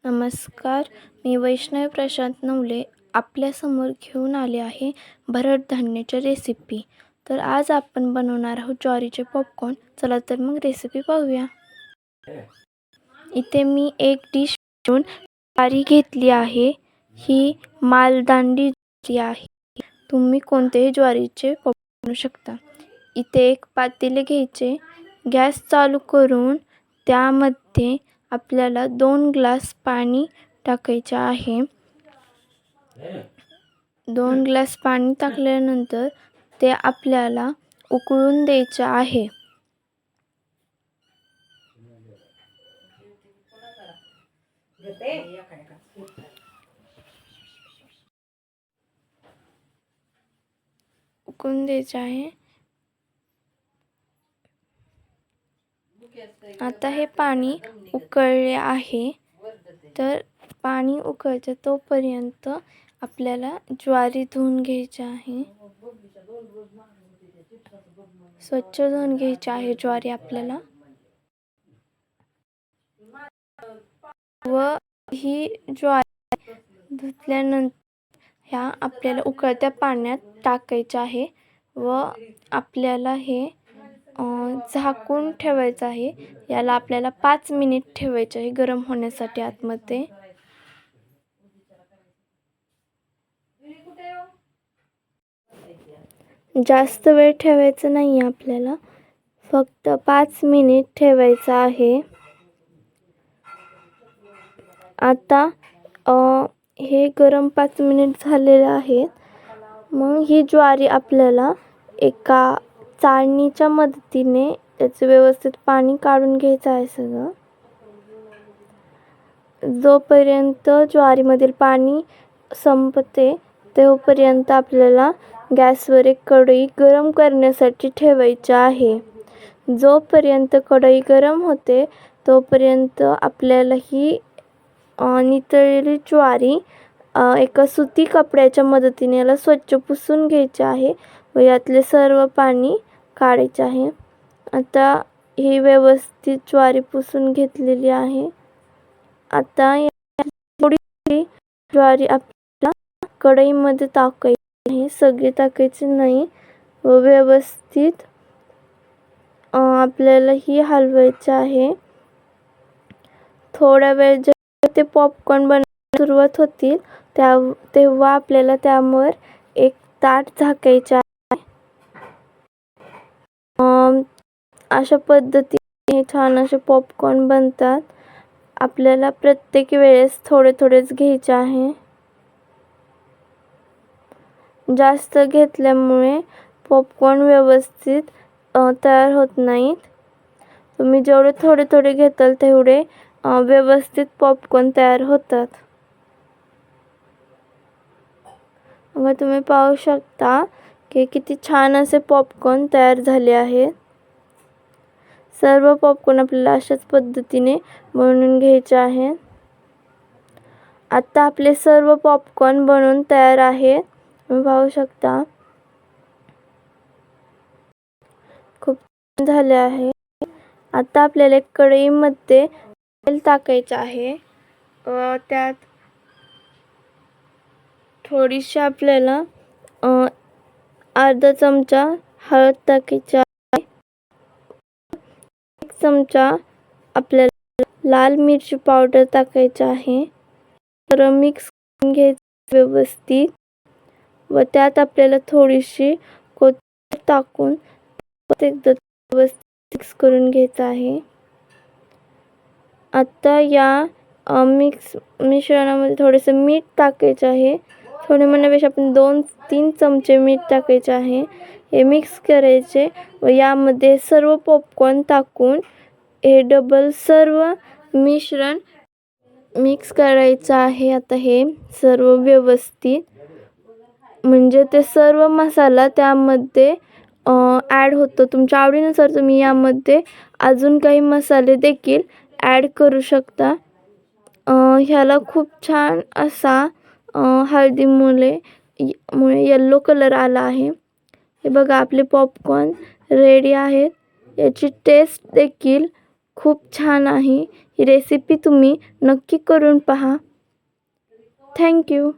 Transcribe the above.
नमस्कार. मी वैष्णवी प्रशांत नवले आपल्यासमोर घेऊन आले आहे भरड धान्याची रेसिपी. तर आज आपण बनवणार आहोत ज्वारीचे पॉपकॉर्न. चला तर मग रेसिपी पाहूया. इथे मी एक डिश घेऊन ज्वारी घेतली आहे. ही मालदांडी ज्वारी आहे. तुम्ही कोणत्याही ज्वारीचे पॉपकॉर्न बनवू शकता. इथे एक पातेले घ्यायचे, गॅस चालू करून त्यामध्ये आपल्याला 2 ग्लास पाणी टाकायचे आहे. 2 ग्लास पाणी टाकल्यानंतर ते आपल्याला उकळून द्यायचे आहे. उकळून द्यायचे आहे. आता हे पाणी उकळले आहे. तर पाणी उकळते तोपर्यंत आपल्याला ज्वारी धुवून घ्यायची आहे. स्वच्छ धुवून घ्यायची आहे ज्वारी आपल्याला. व ही ज्वारी धुतल्यानंतर ह्या आपल्याला उकळत्या पाण्यात टाकायच्या आहे व आपल्याला हे झाकून ठेवायचं आहे. याला आपल्याला 5 मिनिट ठेवायचे आहे गरम होण्यासाठी आतमध्ये. जास्त वेळ ठेवायचं नाही आहे आपल्याला, फक्त 5 मिनिट ठेवायचं आहे. आता हे गरम 5 मिनिट झालेले आहेत. मग ही ज्वारी आपल्याला एका चाळणीच्या मदतीने त्याचे व्यवस्थित पाणी काढून घ्यायचं आहे सगळं. जोपर्यंत ज्वारीमधील पाणी संपते तोपर्यंत आपल्याला गॅसवर एक कढई गरम करण्यासाठी ठेवायची आहे. जोपर्यंत कढई गरम होते तोपर्यंत आपल्याला ही नितळलेली ज्वारी एका सुती कपड्याच्या मदतीने याला स्वच्छ पुसून घ्यायचे आहे व यातले सर्व पाणी काढायचे आहे. आता ही व्यवस्थित ज्वारी पुसून घेतलेली आहे. आता थोडी ज्वारी आपल्याला कढईमध्ये टाकायची आहे, सगळी टाकायची नाही. व व्यवस्थित आपल्याला ही हलवायची आहे. थोडा वेळ जेव्हा ते पॉपकॉर्न बनायला सुरुवात होतील तेव्हा आपल्याला त्यावर एक ताट झाकायचे आहे. अशा पद्धतीने छान असे पॉपकॉर्न बनतात. आपल्याला प्रत्येक वेळेस थोडेच घ्यायचे आहे. जास्त घेतल्यामुळे पॉपकॉर्न व्यवस्थित तयार होत नाहीत. तुम्ही जेवढे थोडे घेताल तेवढे व्यवस्थित पॉपकॉर्न तयार होतात. मग तुम्ही पाहू शकता की किती छान असे पॉपकॉर्न तयार झाले आहेत. सर्व पॉपकॉर्न आपल्याला अशाच पद्धतीने बनवून घ्यायचे आहेत. आता आपले सर्व पॉपकॉर्न बनवून तयार आहेत. तुम्ही पाहू शकता खूप छान झाले आहे. आता आपल्याला एक कढईमध्ये तेल टाकायचं आहे व त्यात थोडीशी आपल्याला अर्धा चमचा हळद टाकायची आहे. 1 चमचा आपल्याला लाल मिरची पावडर टाकायची आहे. तर मिक्स करून घ्यायचं व्यवस्थित व त्यात आपल्याला थोडीशी कोथिंबीर टाकून एकदा व्यवस्थित मिक्स करून घ्यायचं आहे. आता या मिक्स मिश्रणामध्ये थोडेसे मीठ टाकायचे आहे. थोडे म्हणण्यापेक्षा आपण 2-3 चमचे मीठ टाकायचे आहे. हे मिक्स करायचे व यामध्ये सर्व पॉपकॉर्न टाकून हे डबल सर्व मिश्रण मिक्स करायचं आहे. आता हे सर्व व्यवस्थित म्हणजे ते सर्व मसाला त्यामध्ये ॲड होतो. तुमच्या आवडीनुसार तुम्ही यामध्ये अजून काही मसाले देखील ॲड करू शकता. ह्याला खूप छान असा हळदीमुळे येल्लो कलर आला आहे. हे बघा आपले पॉपकॉर्न रेडी आहेत. याची टेस्ट देखील खूप छान आहे. ही रेसिपी तुम्ही नक्की करून पहा. थँक्यू.